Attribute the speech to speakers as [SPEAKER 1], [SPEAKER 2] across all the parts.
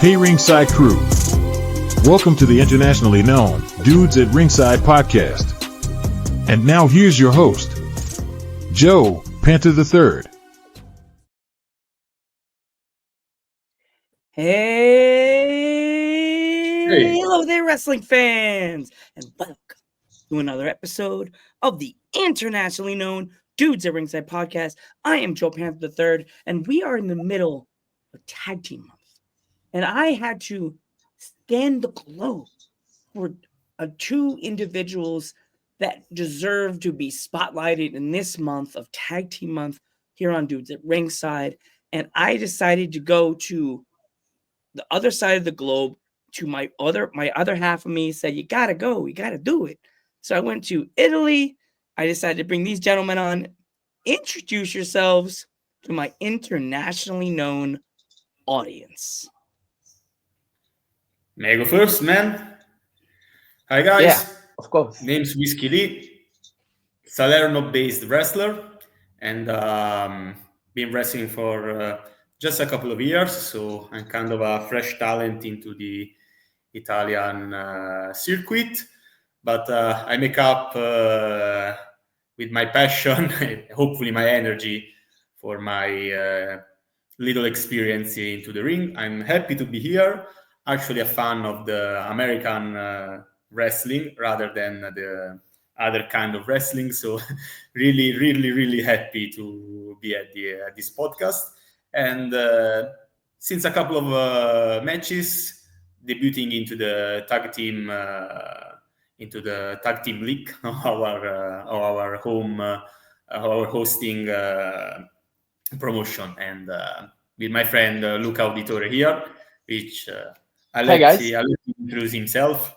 [SPEAKER 1] Hey Ringside crew, welcome to the internationally known Dudes at Ringside podcast. And now here's your host, Joe, Panther III.
[SPEAKER 2] Hey, hello there, wrestling fans, and welcome to another episode of the internationally known Dudes at Ringside podcast. I am Joe Panther III, and we are in the middle of Tag Team Month. And I had to scan the globe for two individuals that deserve to be spotlighted in this month of Tag Team Month here on Dudes at Ringside. And I decided to go to the other side of the globe to my other half of me said, you gotta go, you gotta do it. So I went to Italy. I decided to bring these gentlemen on. Introduce yourselves to my internationally known audience.
[SPEAKER 3] May I go first, man? Hi guys.
[SPEAKER 4] Yeah, of course.
[SPEAKER 3] Name's Whiskey Lee, Salerno-based wrestler, and been wrestling for just a couple of years, so I'm kind of a fresh talent into the Italian circuit. But I make up with my passion, hopefully my energy, for my little experience into the ring. I'm happy to be here. Actually a fan of the American wrestling rather than the other kind of wrestling. So really happy to be at this podcast. And since a couple of matches, debuting into the tag team league, our home, our hosting promotion, and with my friend Luca Auditore here, which I'll let him introduce himself.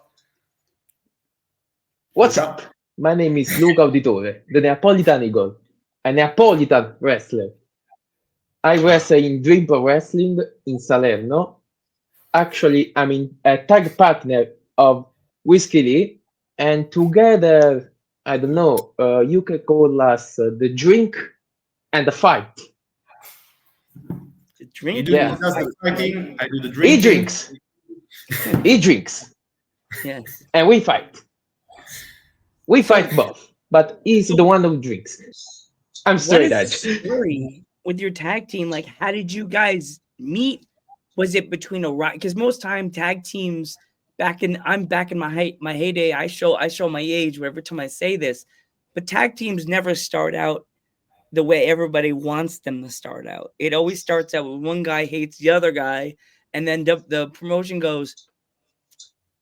[SPEAKER 4] What's up? My name is Luca Auditore, the Neapolitan Eagle, a Neapolitan wrestler. I wrestle in Dream Pro Wrestling in Salerno. Actually, I'm a tag partner of Whiskey Lee, and together, I don't know, you can call us the drink and the fight.
[SPEAKER 2] The drink?
[SPEAKER 3] He does the fighting, I do the drinking.
[SPEAKER 4] He drinks. He drinks.
[SPEAKER 2] Yes.
[SPEAKER 4] And we fight. We fight both, but he's the one who drinks. I'm straight edge.
[SPEAKER 2] What is the story with your tag team? Like, how did you guys meet? Was it between a rock? Because most time tag teams I'm back in my heyday. I show my age every time I say this, but tag teams never start out the way everybody wants them to start out. It always starts out with one guy hates the other guy, and then the promotion goes,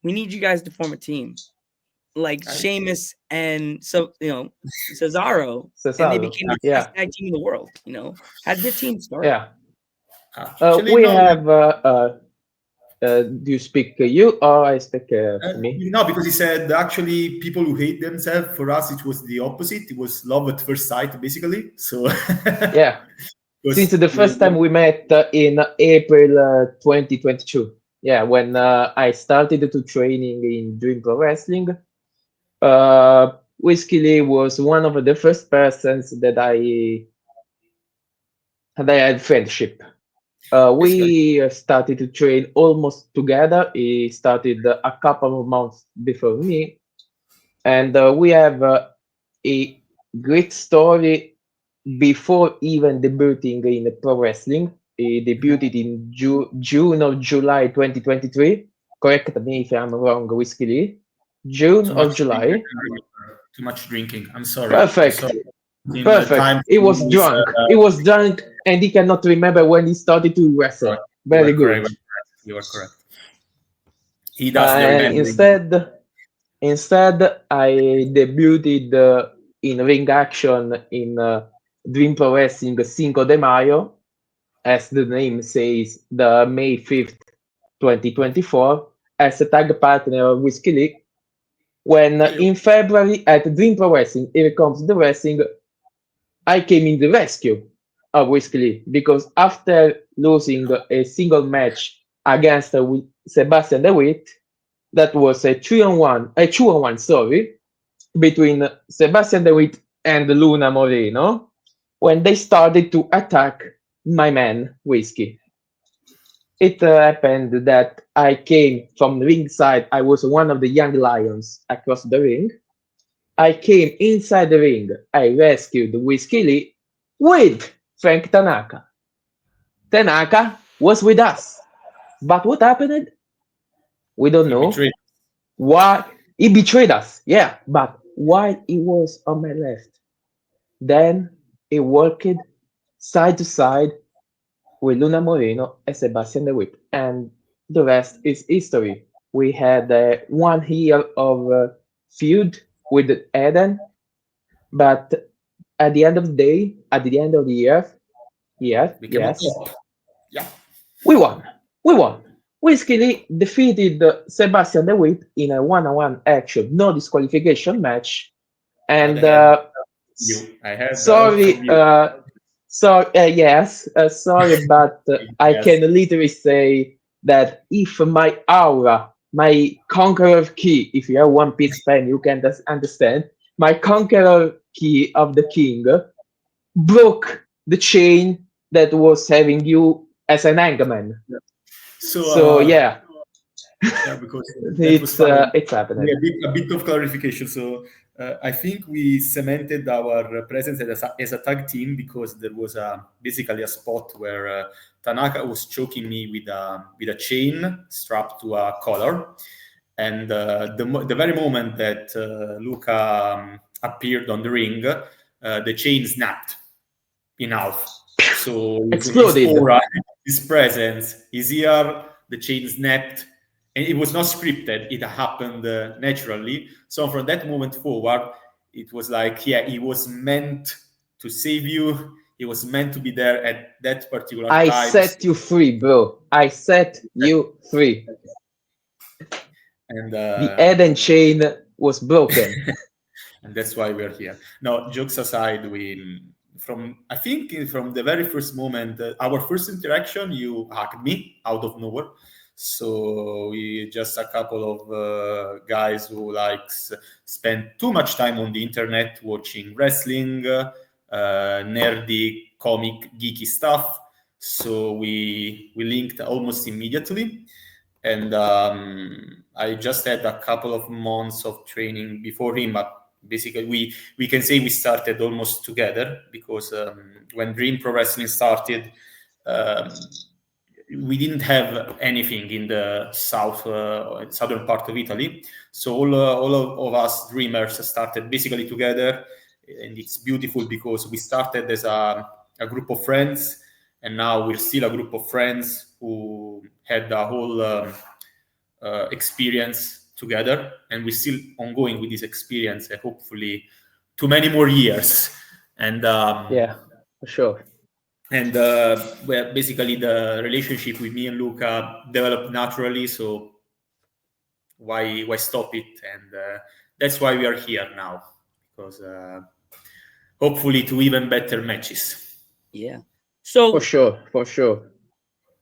[SPEAKER 2] we need you guys to form a team. Like Sheamus and Cesaro, and they became the best tag team in the world. How did the team start?
[SPEAKER 4] Yeah, we have. Do you speak you or I speak me?
[SPEAKER 3] No, because he said actually people who hate themselves. For us, it was the opposite. It was love at first sight, basically. So
[SPEAKER 4] yeah, since the first time we met in April 2022. Yeah, when I started to training in Dream Pro Wrestling. Whiskey Lee was one of the first persons that I had friendship. We started to train almost together. He started a couple of months before me, and we have a great story before even debuting in pro wrestling. He debuted in June or July 2023. Correct me if I'm wrong, Whiskey Lee. June or July?
[SPEAKER 3] Too much drinking. I'm sorry.
[SPEAKER 4] Perfect.
[SPEAKER 3] I'm sorry.
[SPEAKER 4] Perfect. He was drunk. He was drunk, and he cannot remember when he started to wrestle. Very good.
[SPEAKER 3] You are correct. He does.
[SPEAKER 4] Instead, I debuted in ring action in Dream Pro Wrestling Cinco de Mayo, as the name says, the May 5th, 2024, as a tag partner of Whiskey Lee. When in February at Dream Pro Wrestling, Here Comes the Wrestling, I came in the rescue of Whiskey Lee because after losing a single match against Sebastian DeWitt, that was a 2-on-1, sorry, between Sebastian DeWitt and Luna Moreno, when they started to attack my man, Whiskey. it happened that I came from ringside. I was one of the young lions across the ring. I came inside the ring. I rescued Whiskey Lee with Frank Tanaka. Tanaka was with us. But what happened? We don't
[SPEAKER 3] He
[SPEAKER 4] know.
[SPEAKER 3] betrayed.
[SPEAKER 4] Why? He betrayed us. Yeah, but while he was on my left, then he worked side to side with Luna Moreno and Sebastian De Witt. And the rest is history. We had 1 year of feud with Eden, but at the end of the day, at the end of the year,
[SPEAKER 3] Became a
[SPEAKER 4] yes,
[SPEAKER 3] top. Yeah.
[SPEAKER 4] we won. We won. Whiskey Lee defeated Sebastian De Witt in a one-on-one action, no disqualification match.
[SPEAKER 3] But I
[SPEAKER 4] And
[SPEAKER 3] had you. I had the help from
[SPEAKER 4] sorry,
[SPEAKER 3] you.
[SPEAKER 4] yes, sorry, but I
[SPEAKER 3] Yes.
[SPEAKER 4] can literally say that if my aura, my conqueror key, if you are One Piece fan, you can understand, my conqueror key of the king broke the chain that was having you as an hangman.
[SPEAKER 3] So
[SPEAKER 4] So yeah,
[SPEAKER 3] yeah, because that was funny.
[SPEAKER 4] it's happening.
[SPEAKER 3] Yeah, a bit of clarification. So I think we cemented our presence as a tag team because there was basically a spot where Tanaka was choking me with a chain strapped to a collar, and the very moment that Luca appeared on the ring, the chain snapped in half. So his
[SPEAKER 4] Exploded.
[SPEAKER 3] aura, his presence, his ear, the chain snapped, and it was not scripted. It happened naturally. So from that moment forward, it was like, yeah, he was meant to save you. He was meant to be there at that particular
[SPEAKER 4] I
[SPEAKER 3] time.
[SPEAKER 4] set you free, bro. I set you free.
[SPEAKER 3] And
[SPEAKER 4] The head and chain was broken.
[SPEAKER 3] and that's why we're here. No, jokes aside, we from I think from the very first moment, our first interaction, you hugged me out of nowhere. So we just a couple of guys who likes spend too much time on the internet watching wrestling, nerdy, comic, geeky stuff. So we linked almost immediately, and I just had a couple of months of training before him. But basically, we can say we started almost together because when Dream Pro Wrestling started, um, we didn't have anything in the southern part of Italy. So all of us dreamers started basically together, and it's beautiful because we started as a group of friends, and now we're still a group of friends who had a whole experience together, and we're still ongoing with this experience, and hopefully too many more years. And
[SPEAKER 4] Yeah, for sure.
[SPEAKER 3] well, basically the relationship with me and Luca developed naturally. So why stop it? And that's why we are here now, because hopefully to even better matches.
[SPEAKER 2] Yeah.
[SPEAKER 4] For
[SPEAKER 2] So,
[SPEAKER 4] sure, for sure.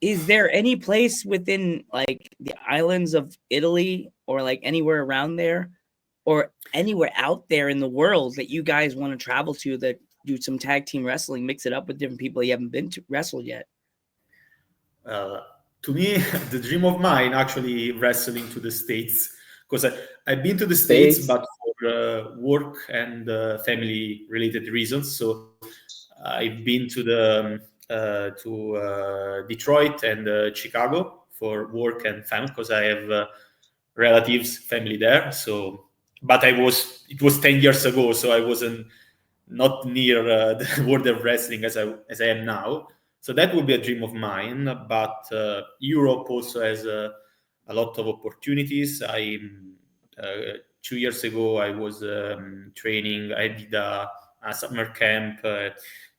[SPEAKER 2] is there any place within like the islands of Italy or like anywhere around there or anywhere out there in the world that you guys want to travel to that do some tag team wrestling, mix it up with different people you haven't been to wrestled yet?
[SPEAKER 3] Uh, to me, the dream of mine actually wrestling to the States, because I've been to the States,
[SPEAKER 4] States.
[SPEAKER 3] but for work and family related reasons. So I've been to Detroit and Chicago for work and family because I have relatives, family there. So, but it was 10 years ago, so I wasn't not near the world of wrestling as I am now. So that would be a dream of mine. But Europe also has a lot of opportunities. 2 years ago I was training. I did a summer camp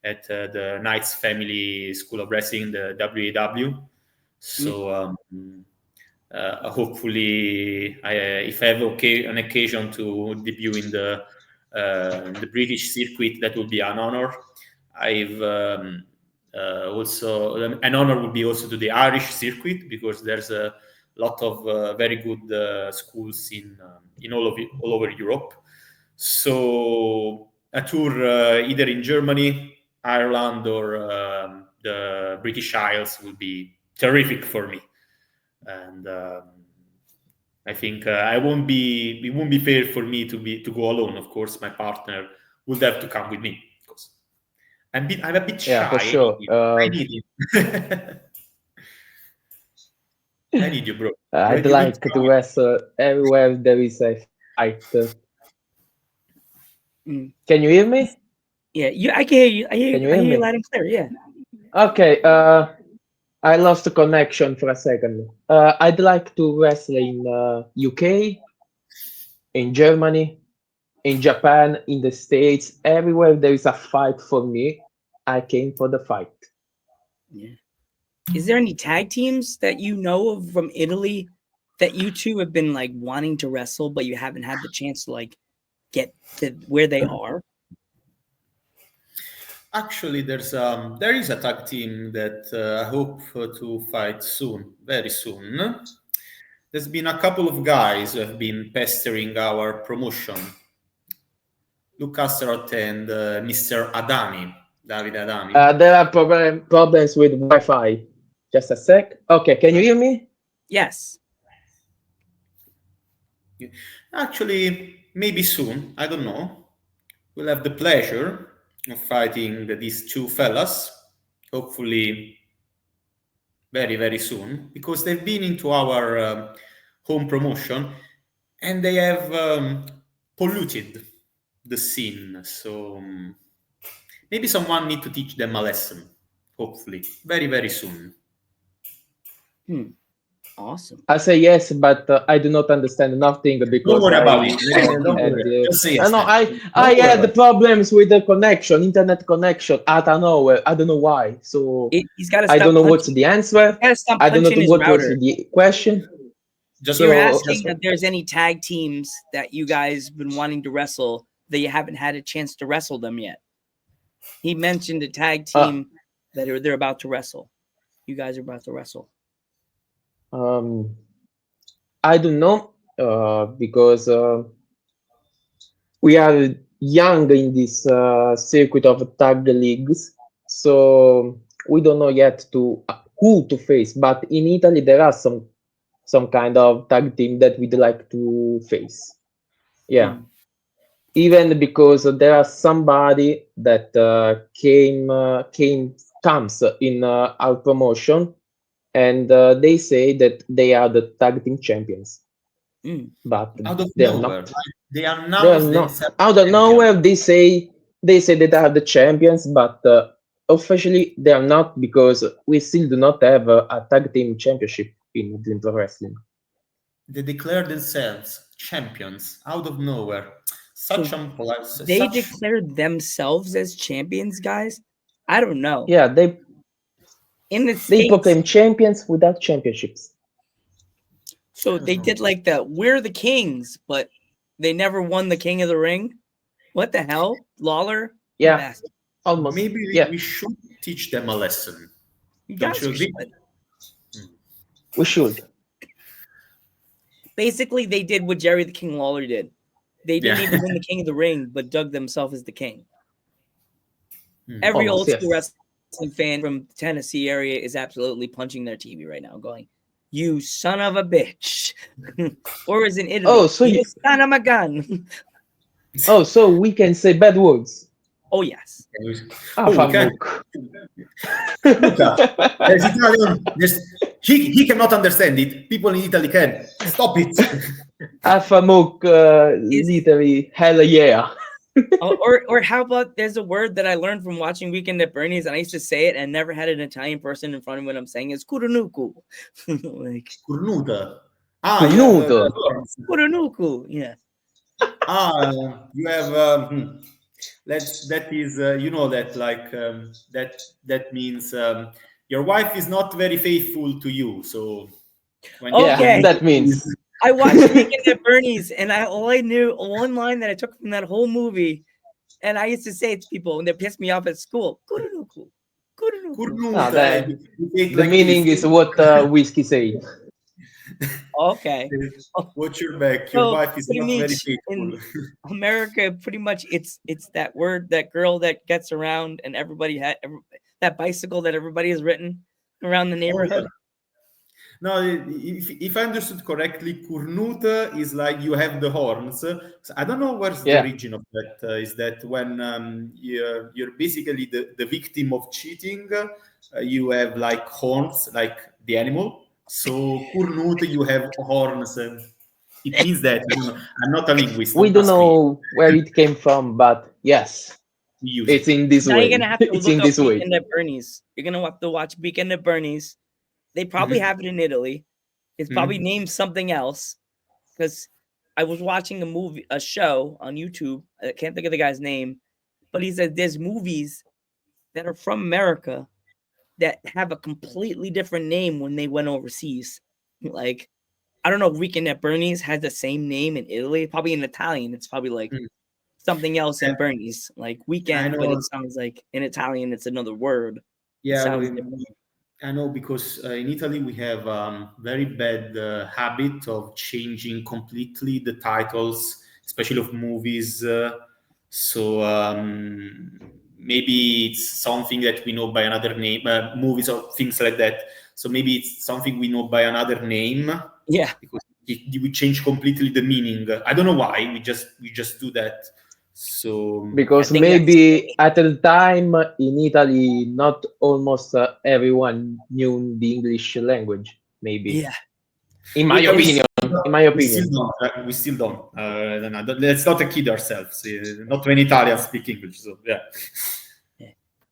[SPEAKER 3] at the Knights Family School of Wrestling, the WAW. So hopefully, if I have an occasion to debut in the British circuit, that would be an honor. I've also an honor would be also to the Irish circuit because there's a lot of very good schools in all over Europe. So a tour either in Germany, Ireland, or the British Isles would be terrific for me. And I think it won't be fair for me to go alone. Of course, my partner would have to come with me. Of course, I'm a bit shy.
[SPEAKER 4] Yeah, for sure.
[SPEAKER 3] I need you. I need you, bro.
[SPEAKER 4] I'd
[SPEAKER 3] You
[SPEAKER 4] like to wrestle everywhere there is a fight.
[SPEAKER 2] Mm.
[SPEAKER 4] Can you hear me?
[SPEAKER 2] Yeah, I can hear you. I hear
[SPEAKER 4] Can
[SPEAKER 2] you.
[SPEAKER 4] you
[SPEAKER 2] I
[SPEAKER 4] hear
[SPEAKER 2] hear you
[SPEAKER 4] me?
[SPEAKER 2] loud and clear. Yeah.
[SPEAKER 4] Okay. I lost the connection for a second. I'd like to wrestle in UK, in Germany, in Japan, in the States, everywhere there is a fight for me. I came for the fight.
[SPEAKER 2] Yeah. Is there any tag teams that you know of from Italy that you two have been like wanting to wrestle, but you haven't had the chance to like get to where they are?
[SPEAKER 3] Actually, there is a tag team that I hope to fight soon, very soon. There's been a couple of guys who have been pestering our promotion, Luca and Mr. Adami, David Adami.
[SPEAKER 4] There are problems with Wi-Fi. Just a sec. Okay, can you hear me?
[SPEAKER 2] Yes.
[SPEAKER 3] Actually, maybe soon. I don't know. We'll have the pleasure of fighting these two fellas. Hopefully, very, very soon, because they've been into our home promotion and they have polluted the scene. So maybe someone need to teach them a lesson. Hopefully, very, very soon.
[SPEAKER 2] Awesome.
[SPEAKER 4] I say yes, but I do not understand nothing
[SPEAKER 3] Don't
[SPEAKER 4] because
[SPEAKER 3] worry
[SPEAKER 4] I
[SPEAKER 3] about it. Don't
[SPEAKER 4] had
[SPEAKER 3] worry. Just say yes.
[SPEAKER 4] no,
[SPEAKER 3] man.
[SPEAKER 4] I
[SPEAKER 3] Don't worry
[SPEAKER 4] had
[SPEAKER 3] about it.
[SPEAKER 4] problems with the connection, internet connection out of nowhere. I don't know why. So
[SPEAKER 2] He's got to
[SPEAKER 4] I
[SPEAKER 2] stop
[SPEAKER 4] don't know
[SPEAKER 2] punching.
[SPEAKER 4] what's the answer.
[SPEAKER 2] Got to stop
[SPEAKER 4] I don't know
[SPEAKER 2] punching his
[SPEAKER 4] what was
[SPEAKER 2] router.
[SPEAKER 4] the question.
[SPEAKER 3] Just
[SPEAKER 2] You're
[SPEAKER 4] So-
[SPEAKER 2] asking if there's any tag teams that you guys been wanting to wrestle that you haven't had a chance to wrestle them yet. He mentioned a tag team that they're about to wrestle. You guys are about to wrestle.
[SPEAKER 4] I don't know because we are young in this circuit of tag leagues, so we don't know yet who to face. But in Italy, there are some kind of tag team that we'd like to face. Yeah, even because there are somebody that comes in our promotion, and they say that they are the tag team champions, but
[SPEAKER 3] out of
[SPEAKER 4] they're
[SPEAKER 3] nowhere.
[SPEAKER 4] not.
[SPEAKER 3] They
[SPEAKER 4] They're
[SPEAKER 3] announce
[SPEAKER 4] not
[SPEAKER 3] themselves
[SPEAKER 4] out of
[SPEAKER 3] champion.
[SPEAKER 4] nowhere. They say that they are the champions, but officially they are not because we still do not have a tag team championship in Dream Pro Wrestling.
[SPEAKER 3] They declare themselves champions out of nowhere. Such
[SPEAKER 2] So
[SPEAKER 3] unpolite.
[SPEAKER 2] They
[SPEAKER 3] Such
[SPEAKER 2] declared themselves as champions, guys. I don't know.
[SPEAKER 4] Yeah, they
[SPEAKER 2] In the
[SPEAKER 4] they
[SPEAKER 2] States,
[SPEAKER 4] proclaim champions without championships.
[SPEAKER 2] so they did like the we're the kings, but they never won the King of the Ring. What the hell? Lawler? You
[SPEAKER 4] Yeah,
[SPEAKER 2] bastard.
[SPEAKER 4] almost.
[SPEAKER 3] maybe
[SPEAKER 4] Yeah,
[SPEAKER 3] we should teach them a lesson.
[SPEAKER 2] You
[SPEAKER 3] Don't
[SPEAKER 2] guys
[SPEAKER 3] you agree?
[SPEAKER 2] should.
[SPEAKER 4] we should.
[SPEAKER 2] Basically, they did what Jerry the King Lawler did. They didn't
[SPEAKER 3] Yeah.
[SPEAKER 2] even win the King of the Ring, but dug themselves as the king. Every
[SPEAKER 4] Almost,
[SPEAKER 2] old school
[SPEAKER 4] yes.
[SPEAKER 2] wrestling fan from the Tennessee area is absolutely punching their TV right now, going, "You son of a bitch!" Or is in Italy,
[SPEAKER 4] Oh, so
[SPEAKER 2] "You
[SPEAKER 4] you,
[SPEAKER 2] son of a gun!"
[SPEAKER 4] oh, so we can say bad words.
[SPEAKER 2] Oh yes.
[SPEAKER 4] Ah,
[SPEAKER 3] Oh, we can.
[SPEAKER 4] Farmuk.
[SPEAKER 3] Luca, there's Italian. He cannot understand it. People in Italy can. Stop it.
[SPEAKER 4] Alpha Mook, literally, hell yeah.
[SPEAKER 2] Or how about there's a word that I learned from watching Weekend at Bernie's, and I used to say it and never had an Italian person in front of me when I'm saying it's kurunuku. Like
[SPEAKER 3] Cornuta. Ah, you have
[SPEAKER 4] Cornuto.
[SPEAKER 2] kurunuku. Yeah.
[SPEAKER 3] you have that is you know that like that means your wife is not very faithful to you. So when you
[SPEAKER 2] Okay.
[SPEAKER 4] Yeah, that means.
[SPEAKER 2] I watched Weekend at Bernie's, and all I knew one line that I took from that whole movie, and I used to say it to people when they pissed me off at school. Kurunuku. Kurunuku.
[SPEAKER 3] Cornuta,
[SPEAKER 4] that-
[SPEAKER 3] you take
[SPEAKER 4] The
[SPEAKER 3] like
[SPEAKER 4] meaning
[SPEAKER 3] this.
[SPEAKER 4] is what Whiskey said.
[SPEAKER 2] Okay.
[SPEAKER 3] Watch your back. Your
[SPEAKER 2] So,
[SPEAKER 3] wife is
[SPEAKER 2] pretty
[SPEAKER 3] not very
[SPEAKER 2] much in
[SPEAKER 3] faithful.
[SPEAKER 2] America, pretty much it's that word, that girl that gets around, and everybody had that bicycle that everybody has written around the neighborhood.
[SPEAKER 3] No, if I understood correctly, Kurnut is like you have the horns. So I don't know where's the origin of that. Is that when you're basically the victim of cheating, you have like horns, like the animal. So Kurnut, you have horns. And it means that. I don't know. I'm not a linguist.
[SPEAKER 4] We
[SPEAKER 3] Don't
[SPEAKER 4] don't
[SPEAKER 3] ask me.
[SPEAKER 4] know where it came from, but yes,
[SPEAKER 3] We use
[SPEAKER 4] it's
[SPEAKER 3] it.
[SPEAKER 4] in this
[SPEAKER 2] Now you're
[SPEAKER 4] way.
[SPEAKER 2] gonna have to
[SPEAKER 4] It's
[SPEAKER 2] look
[SPEAKER 4] in
[SPEAKER 2] up
[SPEAKER 4] this way.
[SPEAKER 2] Weekend at Bernie's. You're gonna have to watch Weekend at Bernie's. They probably have it in Italy. It's probably named something else. Because I was watching a show on YouTube. I can't think of the guy's name, but he said there's movies that are from America that have a completely different name when they went overseas. Like, I don't know, Weekend at Bernie's has the same name in Italy. Probably in Italian, it's probably like something else in Bernie's, like weekend, but it sounds like in Italian it's another word.
[SPEAKER 3] Yeah,
[SPEAKER 2] it sounds different.
[SPEAKER 3] I know, because in Italy we have very bad habit of changing completely the titles, especially of movies. So maybe it's something that we know by another name, movies or things like that. So maybe it's something we know by another name.
[SPEAKER 2] Yeah,
[SPEAKER 3] because we change completely the meaning. I don't know why. We just do that. So
[SPEAKER 4] Because maybe at the time in Italy, not almost everyone knew the English language. Maybe.
[SPEAKER 2] Yeah.
[SPEAKER 4] In my opinion.
[SPEAKER 3] We still don't. No, let's not kid ourselves. Not many Italians speak English. So yeah.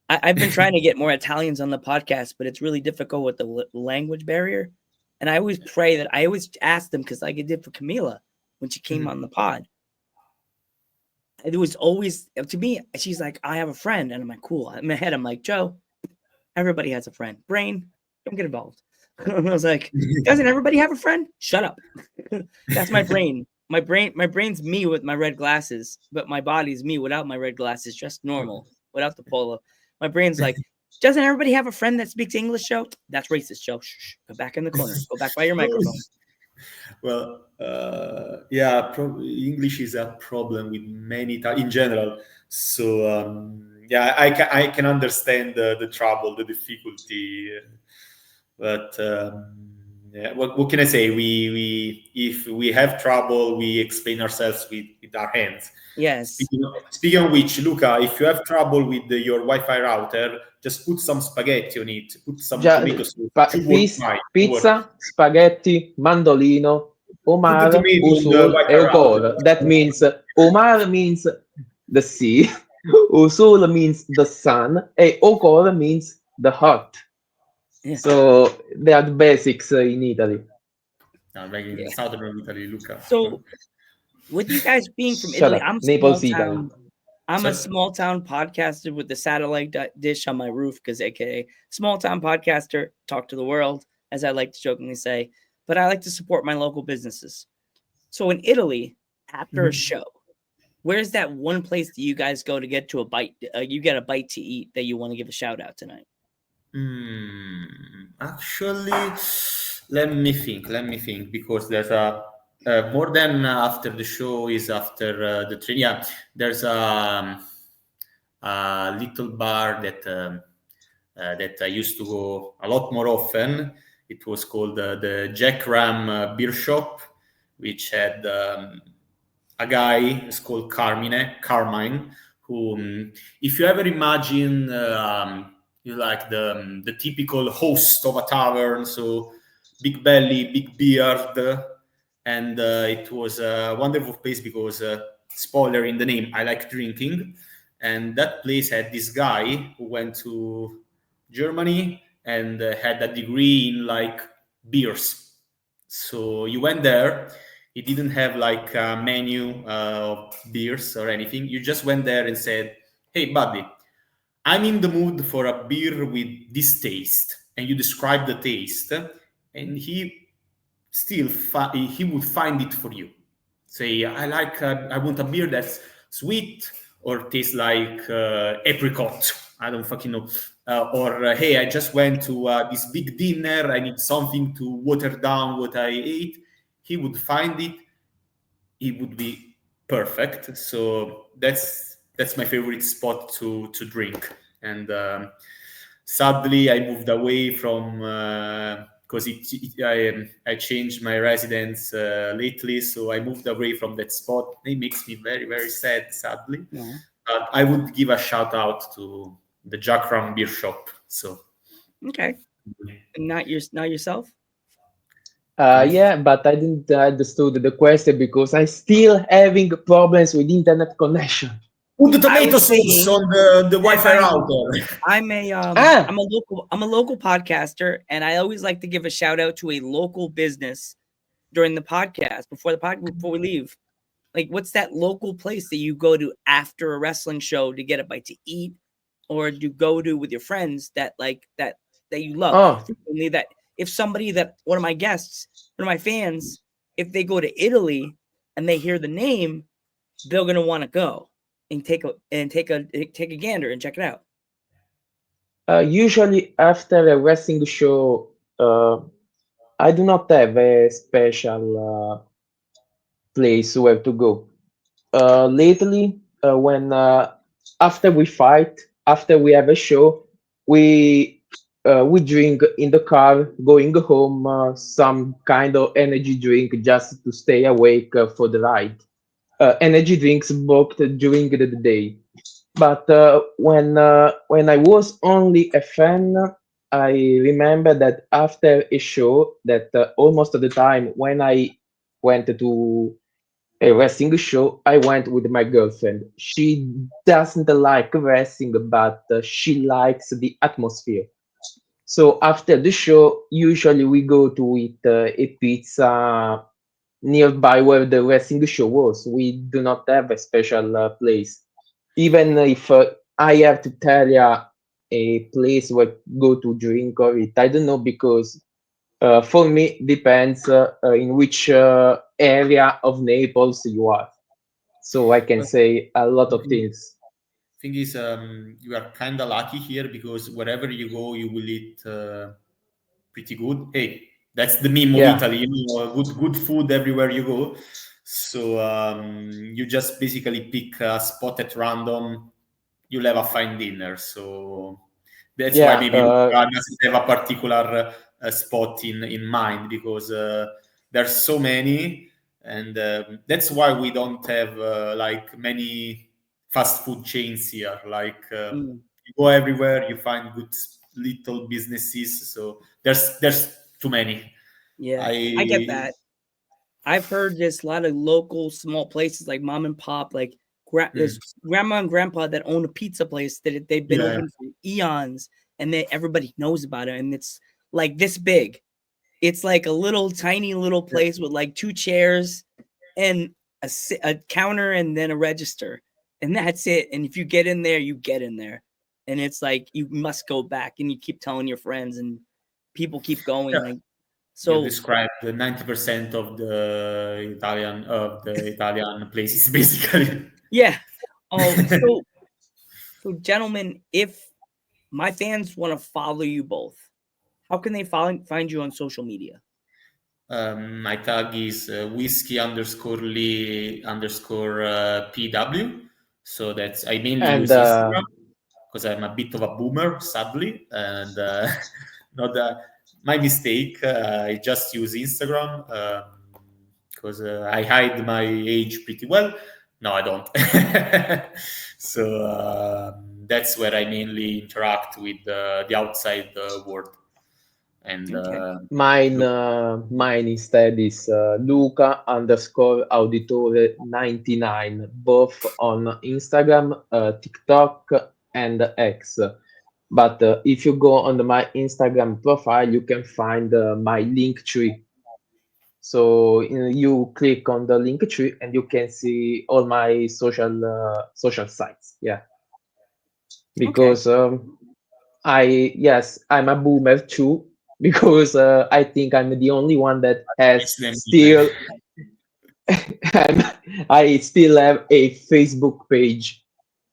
[SPEAKER 2] I've been trying to get more Italians on the podcast, but it's really difficult with the language barrier. And I always pray that I always ask them, because like I did for Camila when she came on the pod. It was always, to me, she's like, I have a friend. And I'm like, cool. In my head, I'm like, Joe, everybody has a friend. Brain, don't get involved. I was like, doesn't everybody have a friend? Shut up. That's my brain. My brain's me with my red glasses, but my body's me without my red glasses, just normal, without the polo. My brain's like, doesn't everybody have a friend that speaks English, Joe? That's racist, Joe. Shh, go back in the corner. Go back by your microphone.
[SPEAKER 3] Well, yeah, English is a problem with many in general. So yeah, I can understand the trouble, the difficulty, but yeah, what can I say? We if we have trouble, we explain ourselves with our hands.
[SPEAKER 2] Yes.
[SPEAKER 3] Speaking of which, Luca, if you have trouble with your Wi-Fi router, just put some spaghetti on it. Put some tomato sauce.
[SPEAKER 4] Pizza, spaghetti, mandolino, Omar, Usul, e Okor. That means Omar means the sea, Usul means the sun, and Okor means the heart. Yeah. So they are the basics in Italy.
[SPEAKER 3] Like in southern Italy, Luca.
[SPEAKER 2] So, with you guys being from Italy, I'm a small town podcaster with the satellite dish on my roof, because AKA small town podcaster, talk to the world, as I like to jokingly say. But I like to support my local businesses. So in Italy, after a show, where's that one place that you guys go to get to a bite? You get a bite to eat that you want to give a shout out tonight?
[SPEAKER 3] Actually, let me think, because there's more than after the show is after the train. Yeah, there's a little bar that I used to go a lot more often. It was called the Jack Ram Beer Shop, which had a guy, it's called Carmine, who, if you ever imagine, you like the typical host of a tavern, so big belly, big beard, and it was a wonderful place because, spoiler in the name, I like drinking, and that place had this guy who went to Germany and had a degree in like beers. So you went there. He didn't have like a menu of beers or anything. You just went there and said, "Hey, buddy, I'm in the mood for a beer with this taste." And you describe the taste, and he still he would find it for you. Say, I want a beer that's sweet or tastes like apricot. I don't fucking know. Or hey, I just went to this big dinner. I need something to water down what I ate. He would find it. It would be perfect. So that's my favorite spot to drink. And sadly, I moved away from because I changed my residence lately, so I moved away from that spot. It makes me very, very sad, sadly.
[SPEAKER 2] No.
[SPEAKER 3] But I would give a shout out to the Jack Rum Beer Shop. So,
[SPEAKER 2] Okay. And not yourself?
[SPEAKER 4] Yeah, but I didn't understood the question because I still having problems with internet connection.
[SPEAKER 3] put the
[SPEAKER 2] I
[SPEAKER 3] tomato
[SPEAKER 2] was
[SPEAKER 3] sauce
[SPEAKER 2] saying
[SPEAKER 3] on the
[SPEAKER 2] that
[SPEAKER 3] Wi-Fi router.
[SPEAKER 4] Ah,
[SPEAKER 2] I'm a local podcaster, and I always like to give a shout out to a local business during the podcast before we leave. Like, what's that local place that you go to after a wrestling show to get a bite to eat, or do you go to with your friends that you love?
[SPEAKER 4] oh,
[SPEAKER 2] Frequently, that if somebody that one of my guests, one of my fans, if they go to Italy and they hear the name, they're gonna want to go and take a gander and check it out.
[SPEAKER 4] usually after a wrestling show, I do not have a special place where to go. Lately, when after we fight, after we have a show, we drink in the car going home some kind of energy drink just to stay awake for the ride. Energy drinks booked during the day. But when I was only a fan, I remember that after a show, that almost at the time when I went to a wrestling show, I went with my girlfriend. She doesn't like wrestling, but she likes the atmosphere. So after the show, usually we go to eat a pizza nearby where the wrestling show was. We do not have a special place. Even if I have to tell you a place where go to drink or eat, I don't know because for me depends in which area of Naples you are. So I can
[SPEAKER 3] But
[SPEAKER 4] say a lot of things.
[SPEAKER 3] thing is, you are kind of lucky here because wherever you go, you will eat pretty good. Hey, that's the meme of
[SPEAKER 4] Yeah,
[SPEAKER 3] Italy, good food everywhere you go. So you just basically pick a spot at random. You'll have a fine dinner. So that's why
[SPEAKER 4] yeah,
[SPEAKER 3] maybe Luca doesn't have a particular spot in mind because there's so many, and that's why we don't have like many fast food chains here. Like
[SPEAKER 2] Mm,
[SPEAKER 3] you go everywhere, you find good little businesses. So there's too many.
[SPEAKER 2] yeah, I get
[SPEAKER 3] I
[SPEAKER 2] that. I've heard there's a lot of local small places like mom and pop, like
[SPEAKER 3] mm,
[SPEAKER 2] there's grandma and grandpa that own a pizza place that they've been
[SPEAKER 3] yeah,
[SPEAKER 2] open for eons, and everybody knows about it, and it's like this big. It's like a little tiny little
[SPEAKER 3] yeah.
[SPEAKER 2] place with like two chairs and a counter and then a register, and that's it. And if you get in there, you get in there, and it's like you must go back, and you keep telling your friends, and people keep
[SPEAKER 3] Yeah.
[SPEAKER 2] going. Like
[SPEAKER 3] You
[SPEAKER 2] so,
[SPEAKER 3] described the 90% of the Italian places, basically.
[SPEAKER 2] yeah. Oh, so gentlemen, if my fans want to follow you both, how can they find you on social media?
[SPEAKER 3] My tag is whiskey underscore Lee underscore PW. So that's I mainly
[SPEAKER 4] and
[SPEAKER 3] use Instagram because I'm a bit of a boomer, sadly, and not my mistake. I just use Instagram because I hide my age pretty well. No, I don't. So that's where I mainly interact with the outside world. And
[SPEAKER 2] Okay.
[SPEAKER 4] mine instead is Luca underscore Auditore 99, both on Instagram, TikTok, and X. But if you go on my Instagram profile, you can find my link tree. So you click on the link tree and you can see all my social sites. Yeah,
[SPEAKER 2] Okay.
[SPEAKER 4] because I'm a boomer too because I think I'm the only one that has
[SPEAKER 3] Excellent.
[SPEAKER 4] still I still have a Facebook page.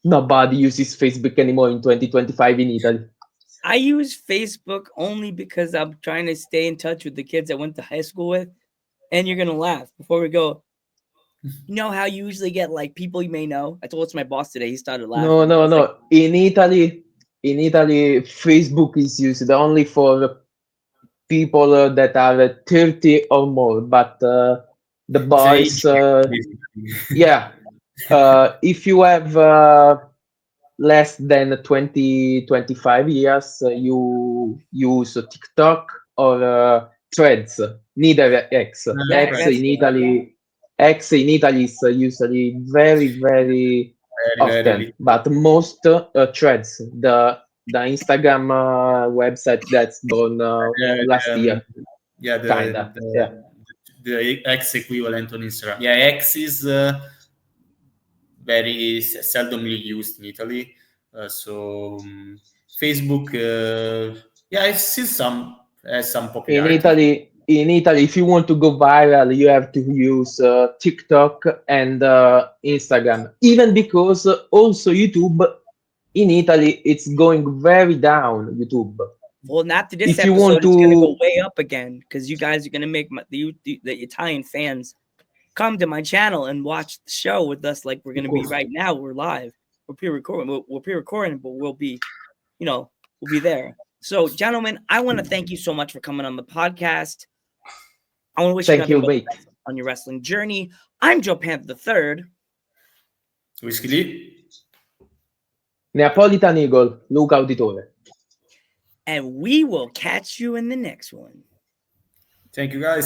[SPEAKER 4] Nobody uses Facebook anymore in 2025 in Italy.
[SPEAKER 2] I use Facebook only because I'm trying to stay in touch with the kids I went to high school with. And you're gonna laugh before we go. You know how you usually get like people you may know? I told it to my boss today. He started
[SPEAKER 4] No,
[SPEAKER 2] laughing. I
[SPEAKER 4] no,
[SPEAKER 2] was like,
[SPEAKER 4] no. In Italy, Facebook is used only for people that are 30 or more, but the
[SPEAKER 3] It's an age
[SPEAKER 4] boys,
[SPEAKER 3] gap, basically.
[SPEAKER 4] yeah, if you have less than 20, 25 years, you use TikTok or Threads, neither X.
[SPEAKER 2] Yeah,
[SPEAKER 3] Right.
[SPEAKER 4] X in Italy is usually very, very
[SPEAKER 3] Very, very
[SPEAKER 4] often,
[SPEAKER 3] little.
[SPEAKER 4] but most Threads, the Instagram website that's born last
[SPEAKER 3] Um,
[SPEAKER 4] year,
[SPEAKER 3] yeah,
[SPEAKER 4] kinda. Yeah.
[SPEAKER 3] the X equivalent on Instagram. Yeah, X is very seldomly used in Italy. Facebook, yeah, I see some has some popularity.
[SPEAKER 4] In Italy, if you want to go viral, you have to use TikTok and Instagram. Even because also YouTube in Italy, it's going very down. YouTube.
[SPEAKER 2] Well, after this
[SPEAKER 4] If you want
[SPEAKER 2] episode, it's gonna go
[SPEAKER 4] to,
[SPEAKER 2] way up again because you guys are gonna make the Italian fans come to my channel and watch the show with us, like we're gonna be right now. We're live. We're pre-recording. We're pre-recording, but we'll be, we'll be there. So, gentlemen, I want to thank you so much for coming on the podcast. I want to wish you
[SPEAKER 4] thank
[SPEAKER 2] nothing
[SPEAKER 4] you,
[SPEAKER 2] but
[SPEAKER 4] mate.
[SPEAKER 2] the best on your wrestling journey. I'm Joe Panther the Third,
[SPEAKER 3] Whiskey Lee.
[SPEAKER 4] Neapolitan Eagle, Luca Auditore.
[SPEAKER 2] and we will catch you in the next one.
[SPEAKER 3] Thank you, guys.